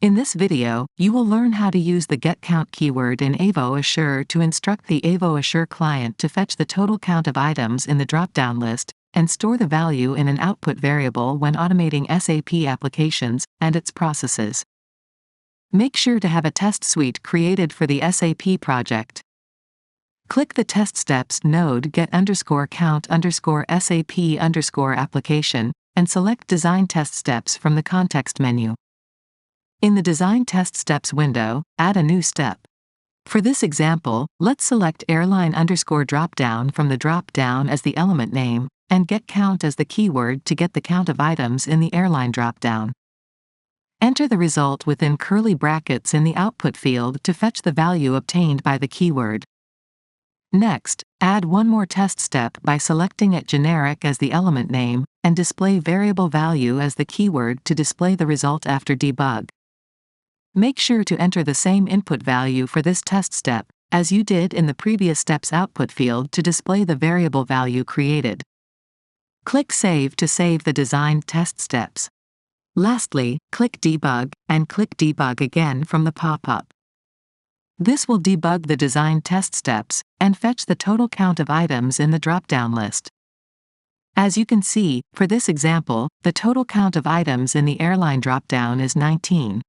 In this video, you will learn how to use the getCount keyword in Avo Assure to instruct the Avo Assure client to fetch the total count of items in the drop-down list, and store the value in an output variable when automating SAP applications and its processes. Make sure to have a test suite created for the SAP project. Click the Test Steps node get_count_SAP_application, and select Design Test Steps from the context menu. In the Design Test Steps window, add a new step. For this example, let's select airline_dropdown from the dropdown as the element name, and getCount as the keyword to get the count of items in the airline dropdown. Enter the result within curly brackets in the output field to fetch the value obtained by the keyword. Next, add one more test step by selecting it generic as the element name, and display variable value as the keyword to display the result after debug. Make sure to enter the same input value for this test step, as you did in the previous step's output field to display the variable value created. Click Save to save the designed test steps. Lastly, click Debug, and click Debug again from the pop-up. This will debug the designed test steps, and fetch the total count of items in the drop-down list. As you can see, for this example, the total count of items in the airline dropdown is 19.